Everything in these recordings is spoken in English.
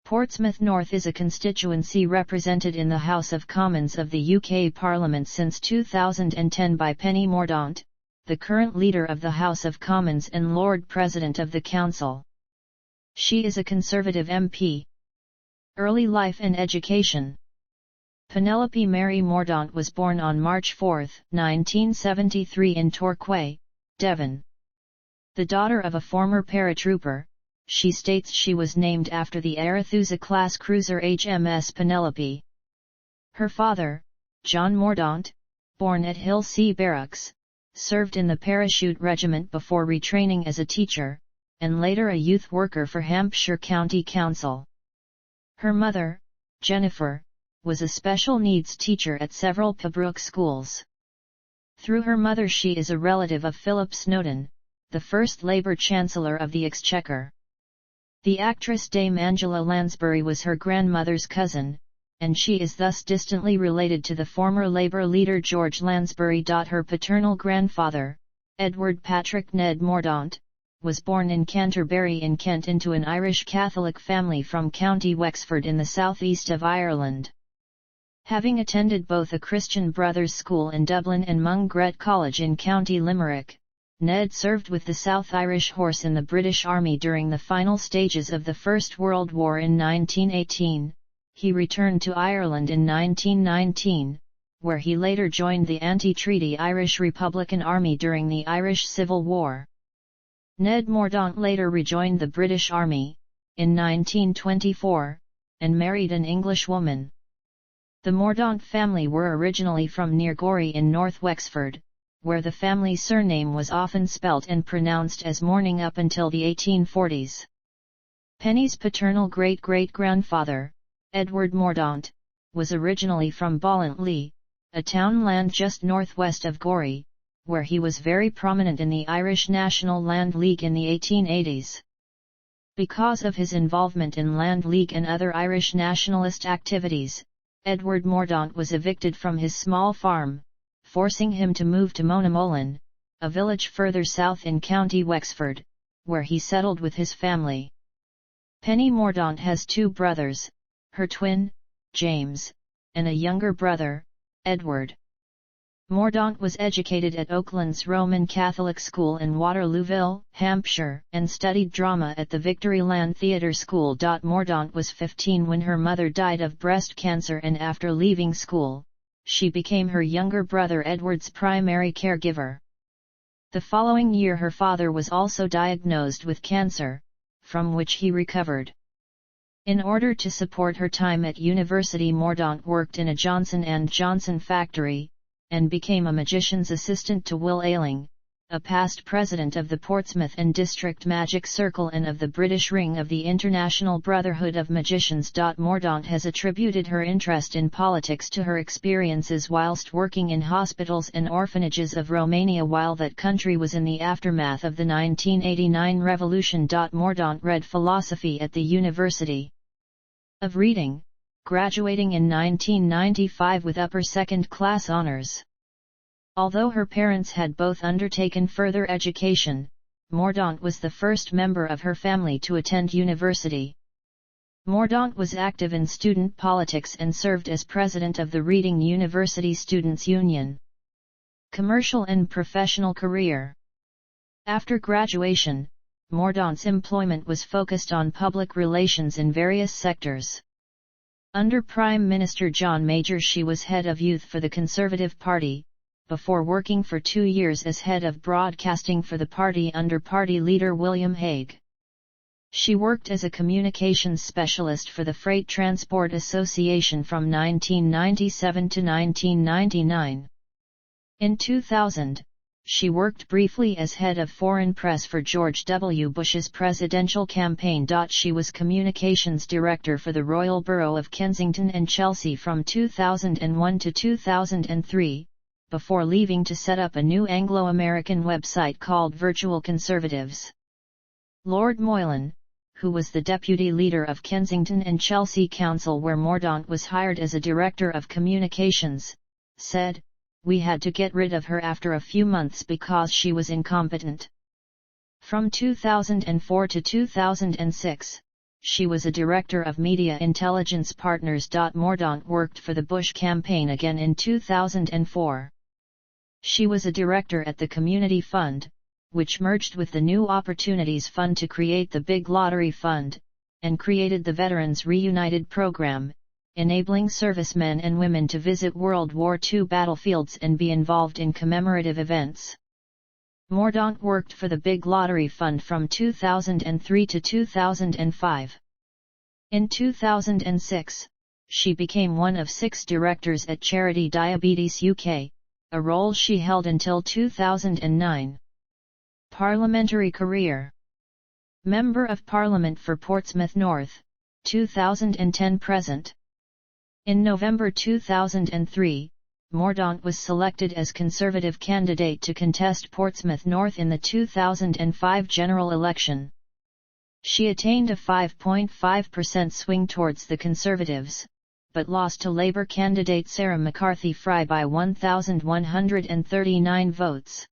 Portsmouth North is a constituency represented in the House of Commons of the UK Parliament since 2010 by Penny Mordaunt, the current Leader of the House of Commons and Lord President of the Council. She is a Conservative MP. Early life and education. Penelope Mary Mordaunt was born on March 4, 1973 in Torquay, Devon. The daughter of a former paratrooper, she states she was named after the Arethusa-class cruiser HMS Penelope. Her father, John Mordaunt, born at Hill Sea Barracks, served in the Parachute Regiment before retraining as a teacher, and later a youth worker for Hampshire County Council. Her mother, Jennifer, was a special needs teacher at several Pembroke schools. Through her mother she is a relative of Philip Snowdon, the first Labour Chancellor of the Exchequer. The actress Dame Angela Lansbury was her grandmother's cousin, and she is thus distantly related to the former Labour leader George Lansbury. Her paternal grandfather, Edward Patrick Ned Mordaunt, was born in Canterbury in Kent into an Irish Catholic family from County Wexford in the southeast of Ireland. Having attended both a Christian Brothers School in Dublin and Mungret College in County Limerick, Ned served with the South Irish Horse in the British Army during the final stages of the First World War in 1918. He returned to Ireland in 1919, where he later joined the anti-treaty Irish Republican Army during the Irish Civil War. Ned Mordaunt later rejoined the British Army, in 1924, and married an Englishwoman. The Mordaunt family were originally from near Gorey in North Wexford, where the family surname was often spelt and pronounced as Morning up until the 1840s. Penny's paternal great-great-grandfather, Edward Mordaunt, was originally from Ballintley, a townland just northwest of Gorey, where he was very prominent in the Irish National Land League in the 1880s. Because of his involvement in Land League and other Irish nationalist activities, Edward Mordaunt was evicted from his small farm, forcing him to move to Monamolan, a village further south in County Wexford, where he settled with his family. Penny Mordaunt has two brothers, her twin, James, and a younger brother, Edward. Mordaunt was educated at Oakland's Roman Catholic School in Waterlooville, Hampshire, and studied drama at the Victoryland Theatre School. Mordaunt was 15 when her mother died of breast cancer, and after leaving school, she became her younger brother Edward's primary caregiver. The following year her father was also diagnosed with cancer, from which he recovered. In order to support her time at university, Mordaunt worked in a Johnson & Johnson factory, and became a magician's assistant to Will Ayling, a past president of the Portsmouth and District Magic Circle and of the British Ring of the International Brotherhood of Magicians. Mordaunt has attributed her interest in politics to her experiences whilst working in hospitals and orphanages of Romania while that country was in the aftermath of the 1989 revolution. Mordaunt read philosophy at the University of Reading, graduating in 1995 with upper second-class honours. Although her parents had both undertaken further education, Mordaunt was the first member of her family to attend university. Mordaunt was active in student politics and served as president of the Reading University Students' Union. Commercial and professional career. After graduation, Mordaunt's employment was focused on public relations in various sectors. Under Prime Minister John Major she was head of youth for the Conservative Party, before working for 2 years as head of broadcasting for the party under party leader William Hague. She worked as a communications specialist for the Freight Transport Association from 1997 to 1999. In 2000, she worked briefly as head of foreign press for George W. Bush's presidential campaign. She was communications director for the Royal Borough of Kensington and Chelsea from 2001 to 2003. Before leaving to set up a new Anglo-American website called Virtual Conservatives. Lord Moylan, who was the deputy leader of Kensington and Chelsea Council where Mordaunt was hired as a director of communications, said, "We had to get rid of her after a few months because she was incompetent." From 2004 to 2006, she was a director of Media Intelligence Partners. Mordaunt worked for the Bush campaign again in 2004. She was a director at the Community Fund, which merged with the New Opportunities Fund to create the Big Lottery Fund, and created the Veterans Reunited program, enabling servicemen and women to visit World War II battlefields and be involved in commemorative events. Mordaunt worked for the Big Lottery Fund from 2003 to 2005. In 2006, she became one of 6 directors at Charity Diabetes UK, a role she held until 2009. Parliamentary career. Member of Parliament for Portsmouth North, 2010-present. In November 2003, Mordaunt was selected as Conservative candidate to contest Portsmouth North in the 2005 general election. She attained a 5.5% swing towards the Conservatives, but lost to Labour candidate Sarah McCarthy-Fry by 1,139 votes.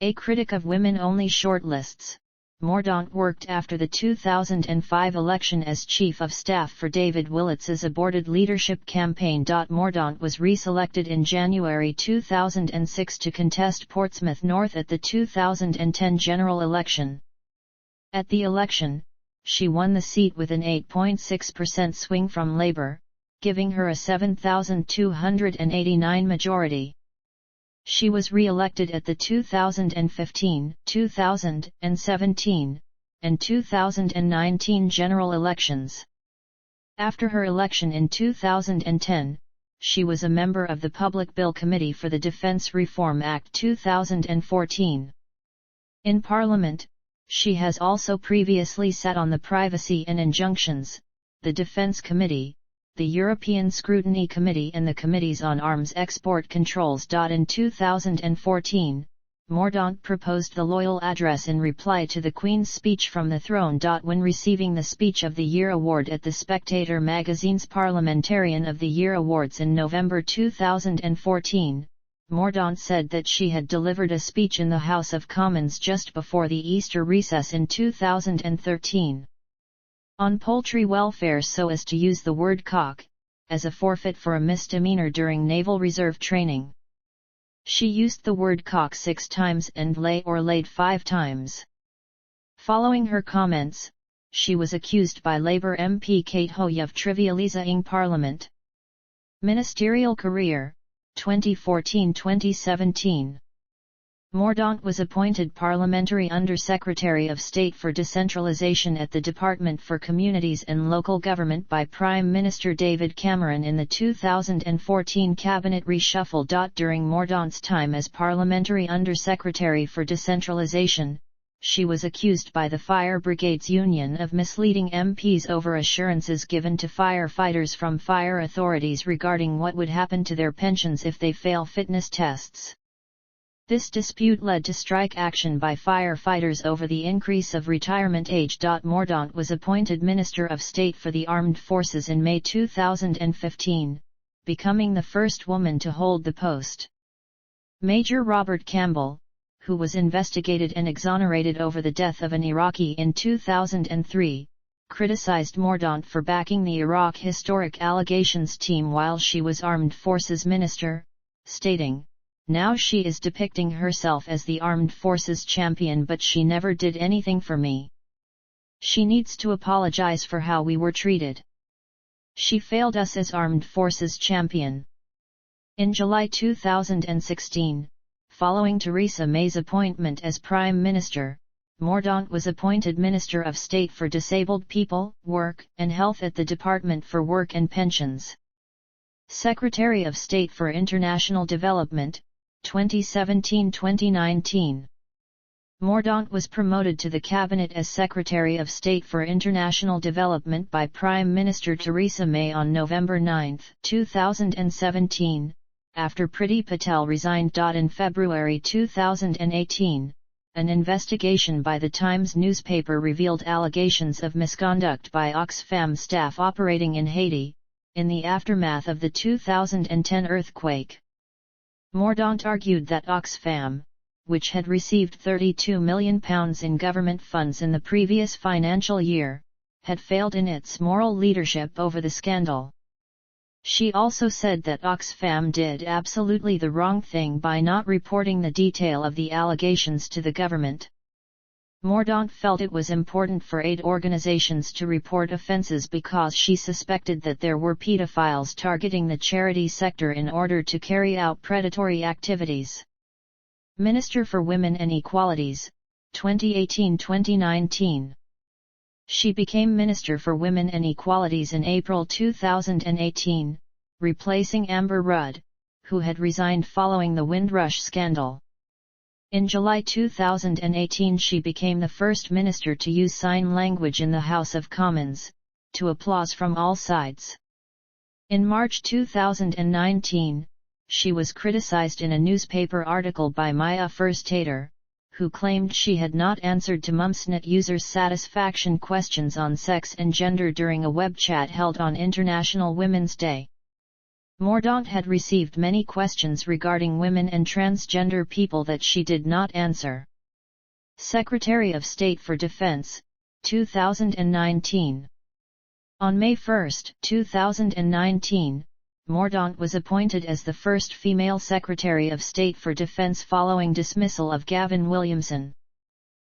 A critic of women-only shortlists, Mordaunt worked after the 2005 election as Chief of Staff for David Willetts's aborted leadership campaign. Mordaunt was re-selected in January 2006 to contest Portsmouth North at the 2010 general election. At the election, she won the seat with an 8.6% swing from Labour, giving her a 7,289 majority. She was re-elected at the 2015, 2017, and 2019 general elections. After her election in 2010, she was a member of the Public Bill Committee for the Defence Reform Act 2014. In Parliament, she has also previously sat on the Privacy and Injunctions, the Defence Committee, the European Scrutiny Committee and the Committees on Arms Export Controls. In 2014, Mordaunt proposed the Loyal Address in reply to the Queen's speech from the throne. When receiving the Speech of the Year award at the Spectator magazine's Parliamentarian of the Year Awards in November 2014, Mordaunt said that she had delivered a speech in the House of Commons just before the Easter recess in 2013. On poultry welfare so as to use the word cock, as a forfeit for a misdemeanor during Naval Reserve training. She used the word cock 6 times and lay or laid 5 times. Following her comments, she was accused by Labour MP Kate Hoy of trivialising Parliament. Ministerial career, 2014-2017. Mordaunt was appointed Parliamentary Under-Secretary of State for Decentralisation at the Department for Communities and Local Government by Prime Minister David Cameron in the 2014 Cabinet reshuffle. During Mordaunt's time as Parliamentary Under-Secretary for Decentralisation, she was accused by the Fire Brigades Union of misleading MPs over assurances given to firefighters from fire authorities regarding what would happen to their pensions if they fail fitness tests. This dispute led to strike action by firefighters over the increase of retirement age. Mordaunt was appointed Minister of State for the Armed Forces in May 2015, becoming the first woman to hold the post. Major Robert Campbell, who was investigated and exonerated over the death of an Iraqi in 2003, criticized Mordaunt for backing the Iraq Historic Allegations team while she was Armed Forces Minister, stating, "Now she is depicting herself as the Armed Forces champion, but she never did anything for me. She needs to apologize for how we were treated. She failed us as Armed Forces champion." In July 2016, following Theresa May's appointment as Prime Minister, Mordaunt was appointed Minister of State for Disabled People, Work and Health at the Department for Work and Pensions. Secretary of State for International Development, 2017-2019. Mordaunt was promoted to the Cabinet as Secretary of State for International Development by Prime Minister Theresa May on November 9, 2017, after Priti Patel resigned. In February 2018, an investigation by the Times newspaper revealed allegations of misconduct by Oxfam staff operating in Haiti, in the aftermath of the 2010 earthquake. Mordaunt argued that Oxfam, which had received £32 million in government funds in the previous financial year, had failed in its moral leadership over the scandal. She also said that Oxfam did absolutely the wrong thing by not reporting the detail of the allegations to the government. Mordaunt felt it was important for aid organizations to report offences because she suspected that there were pedophiles targeting the charity sector in order to carry out predatory activities. Minister for Women and Equalities, 2018-2019. She became Minister for Women and Equalities in April 2018, replacing Amber Rudd, who had resigned following the Windrush scandal. In July 2018 she became the first minister to use sign language in the House of Commons, to applause from all sides. In March 2019, she was criticized in a newspaper article by Maya Furstater, who claimed she had not answered to Mumsnet users' satisfaction questions on sex and gender during a web chat held on International Women's Day. Mordaunt had received many questions regarding women and transgender people that she did not answer. Secretary of State for Defense, 2019. On May 1, 2019, Mordaunt was appointed as the first female Secretary of State for Defense following dismissal of Gavin Williamson.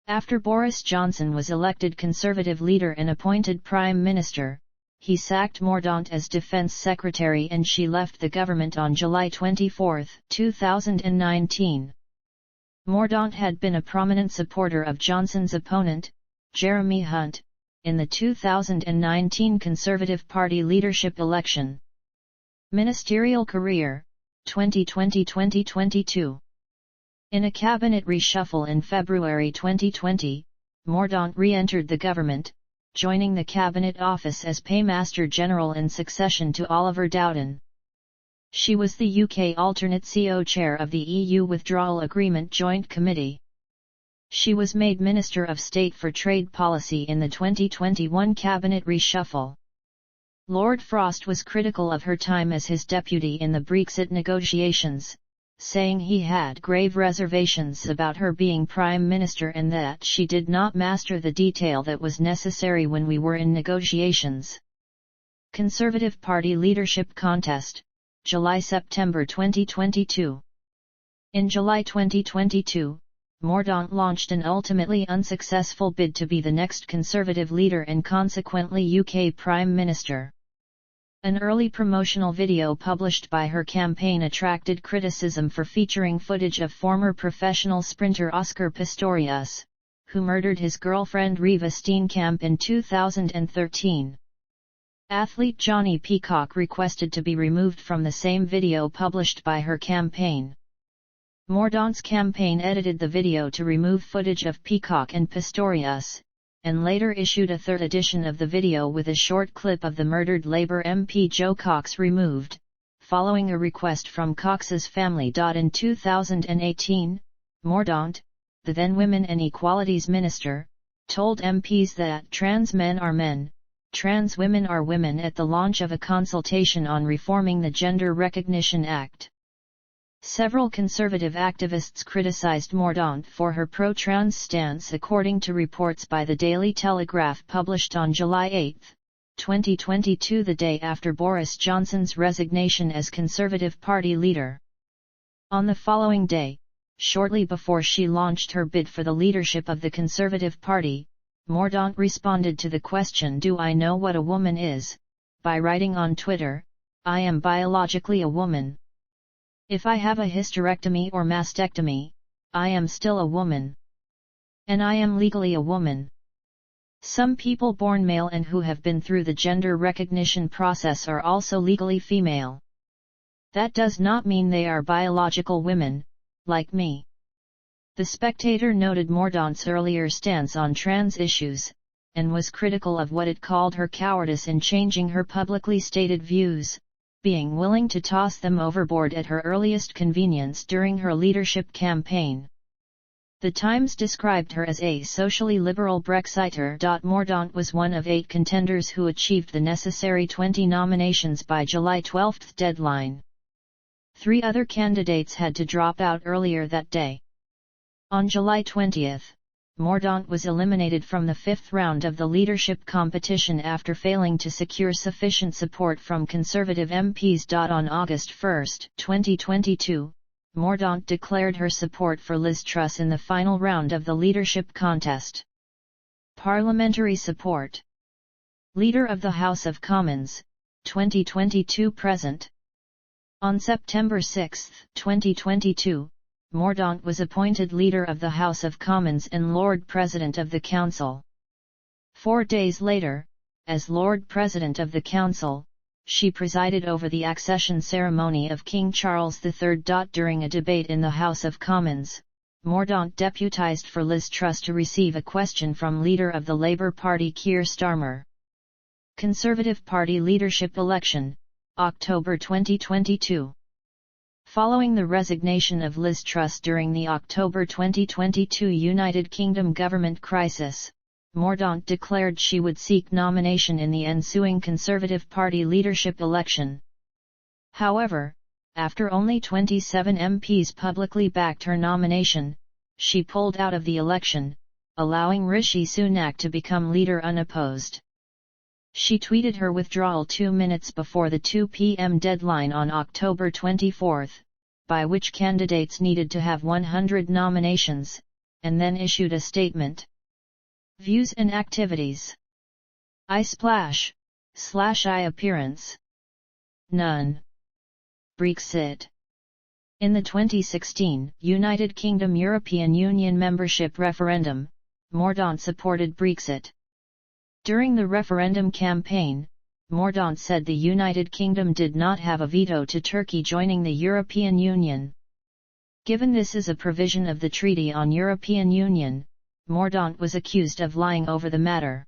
After Boris Johnson was elected Conservative leader and appointed Prime Minister, he sacked Mordaunt as Defense Secretary and she left the government on July 24, 2019. Mordaunt had been a prominent supporter of Johnson's opponent, Jeremy Hunt, in the 2019 Conservative Party leadership election. Ministerial career, 2020-2022. In a cabinet reshuffle in February 2020, Mordaunt re-entered the government, joining the Cabinet Office as Paymaster General in succession to Oliver Dowden. She was the UK alternate co-chair of the EU Withdrawal Agreement Joint Committee. She was made Minister of State for Trade Policy in the 2021 Cabinet reshuffle. Lord Frost was critical of her time as his deputy in the Brexit negotiations, saying he had grave reservations about her being Prime Minister and that she did not master the detail that was necessary when we were in negotiations. Conservative Party Leadership Contest, July-September 2022. In July 2022, Mordaunt launched an ultimately unsuccessful bid to be the next Conservative leader and consequently UK Prime Minister. An early promotional video published by her campaign attracted criticism for featuring footage of former professional sprinter Oscar Pistorius, who murdered his girlfriend Riva Steenkamp in 2013. Athlete Johnny Peacock requested to be removed from the same video published by her campaign. Mordaunt's campaign edited the video to remove footage of Peacock and Pistorius, and later issued a third edition of the video with a short clip of the murdered Labour MP Joe Cox removed, following a request from Cox's family. In 2018, Mordaunt, the then Women and Equalities Minister, told MPs that trans men are men, trans women are women at the launch of a consultation on reforming the Gender Recognition Act. Several Conservative activists criticised Mordaunt for her pro-trans stance according to reports by the Daily Telegraph published on July 8, 2022, the day after Boris Johnson's resignation as Conservative Party leader. On the following day, shortly before she launched her bid for the leadership of the Conservative Party, Mordaunt responded to the question "Do I know what a woman is?" by writing on Twitter, "I am biologically a woman. If I have a hysterectomy or mastectomy, I am still a woman. And I am legally a woman. Some people born male and who have been through the gender recognition process are also legally female. That does not mean they are biological women, like me." The Spectator noted Mordaunt's earlier stance on trans issues, and was critical of what it called her cowardice in changing her publicly stated views, being willing to toss them overboard at her earliest convenience during her leadership campaign. The Times described her as a socially liberal Brexiter. Mordaunt was one of 8 contenders who achieved the necessary 20 nominations by July 12 deadline. 3 other candidates had to drop out earlier that day. On July 20, Mordaunt was eliminated from the fifth round of the leadership competition after failing to secure sufficient support from Conservative MPs. On August 1, 2022, Mordaunt declared her support for Liz Truss in the final round of the leadership contest. Parliamentary support. Leader of the House of Commons, 2022 present. On September 6, 2022, Mordaunt was appointed Leader of the House of Commons and Lord President of the Council. 4 days later, as Lord President of the Council, she presided over the accession ceremony of King Charles III. During a debate in the House of Commons, Mordaunt deputised for Liz Truss to receive a question from Leader of the Labour Party Keir Starmer. Conservative Party leadership election, October 2022. Following the resignation of Liz Truss during the October 2022 United Kingdom government crisis, Mordaunt declared she would seek nomination in the ensuing Conservative Party leadership election. However, after only 27 MPs publicly backed her nomination, she pulled out of the election, allowing Rishi Sunak to become leader unopposed. She tweeted her withdrawal 2 minutes before the 2 p.m. deadline on October 24, by which candidates needed to have 100 nominations, and then issued a statement. Views and activities. I/I appearance. None. Brexit. In the 2016 United Kingdom European Union membership referendum, Mordaunt supported Brexit. During the referendum campaign, Mordaunt said the United Kingdom did not have a veto to Turkey joining the European Union. Given this is a provision of the Treaty on European Union, Mordaunt was accused of lying over the matter.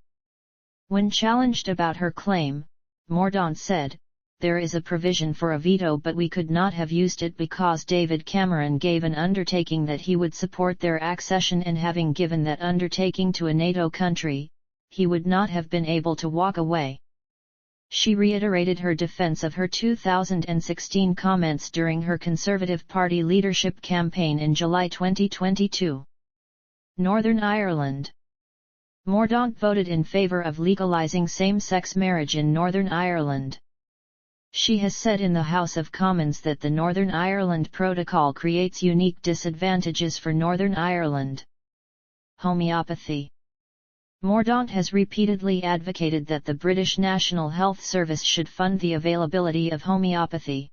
When challenged about her claim, Mordaunt said, "There is a provision for a veto, but we could not have used it because David Cameron gave an undertaking that he would support their accession, and having given that undertaking to a NATO country, he would not have been able to walk away." She reiterated her defense of her 2016 comments during her Conservative Party leadership campaign in July 2022. Northern Ireland. Mordaunt voted in favour of legalising same-sex marriage in Northern Ireland. She has said in the House of Commons that the Northern Ireland Protocol creates unique disadvantages for Northern Ireland. Homeopathy. Mordaunt has repeatedly advocated that the British National Health Service should fund the availability of homeopathy.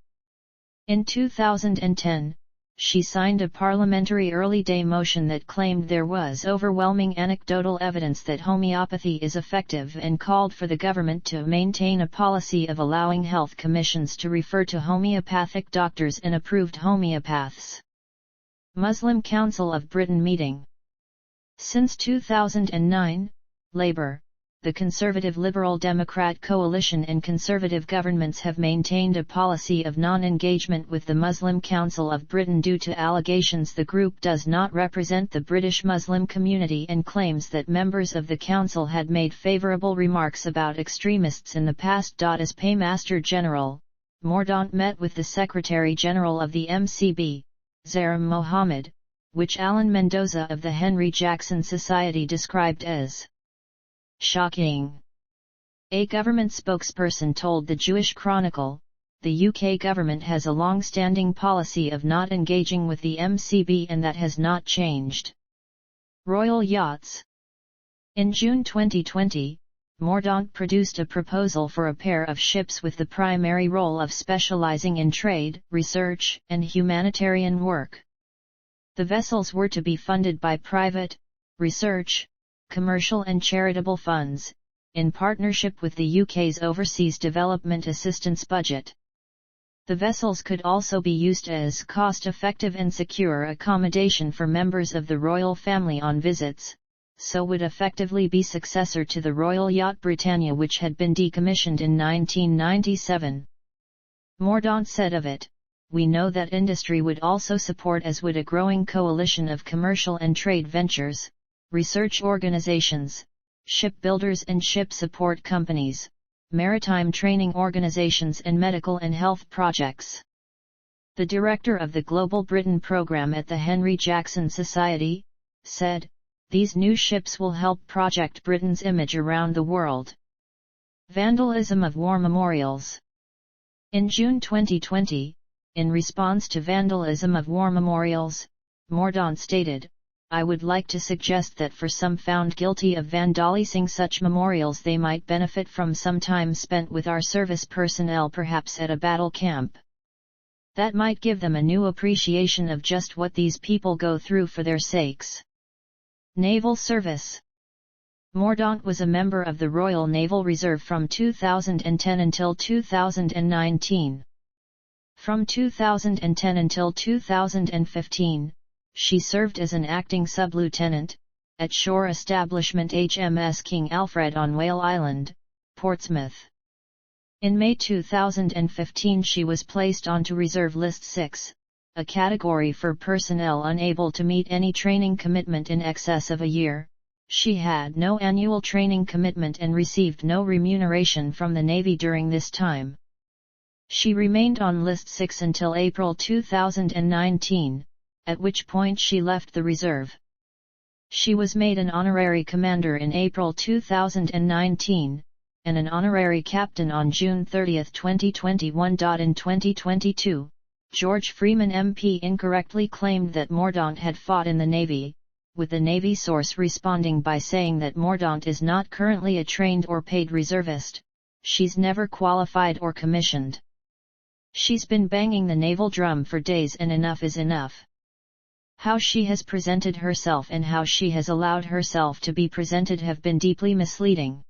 In 2010, she signed a parliamentary early day motion that claimed there was overwhelming anecdotal evidence that homeopathy is effective, and called for the government to maintain a policy of allowing health commissions to refer to homeopathic doctors and approved homeopaths. Muslim Council of Britain meeting. Since 2009, Labour, the Conservative Liberal Democrat coalition, and Conservative governments have maintained a policy of non-engagement with the Muslim Council of Britain due to allegations the group does not represent the British Muslim community, and claims that members of the council had made favourable remarks about extremists in the past. As Paymaster General, Mordaunt met with the Secretary-General of the MCB, Zaram Mohammed, which Alan Mendoza of the Henry Jackson Society described as shocking. A government spokesperson told the Jewish Chronicle, "The UK government has a long-standing policy of not engaging with the MCB, and that has not changed." Royal Yachts. In June 2020, Mordaunt produced a proposal for a pair of ships with the primary role of specialising in trade, research, and humanitarian work. The vessels were to be funded by private, research, commercial and charitable funds, in partnership with the UK's Overseas Development Assistance budget. The vessels could also be used as cost-effective and secure accommodation for members of the royal family on visits, so would effectively be successor to the Royal Yacht Britannia, which had been decommissioned in 1997. Mordaunt said of it, "We know that industry would also support, as would a growing coalition of commercial and trade ventures, research organizations, shipbuilders and ship support companies, maritime training organizations, and medical and health projects." The director of the Global Britain program at the Henry Jackson Society said, these new ships will help project Britain's image around the world. Vandalism of war memorials. In June 2020, in response to vandalism of war memorials, Mordaunt stated, "I would like to suggest that for some found guilty of vandalizing such memorials, they might benefit from some time spent with our service personnel, perhaps at a battle camp. That might give them a new appreciation of just what these people go through for their sakes." Naval Service. Mordaunt was a member of the Royal Naval Reserve from 2010 until 2019. From 2010 until 2015, she served as an acting sub-lieutenant, at shore establishment HMS King Alfred on Whale Island, Portsmouth. In May 2015 she was placed onto Reserve List 6, a category for personnel unable to meet any training commitment in excess of a year. She had no annual training commitment and received no remuneration from the Navy during this time. She remained on List 6 until April 2019, at which point she left the reserve. She was made an honorary commander in April 2019, and an honorary captain on June 30, 2021. In 2022, George Freeman MP incorrectly claimed that Mordaunt had fought in the Navy, with the Navy source responding by saying that Mordaunt is not currently a trained or paid reservist, she's never qualified or commissioned. She's been banging the naval drum for days and enough is enough. How she has presented herself and how she has allowed herself to be presented have been deeply misleading.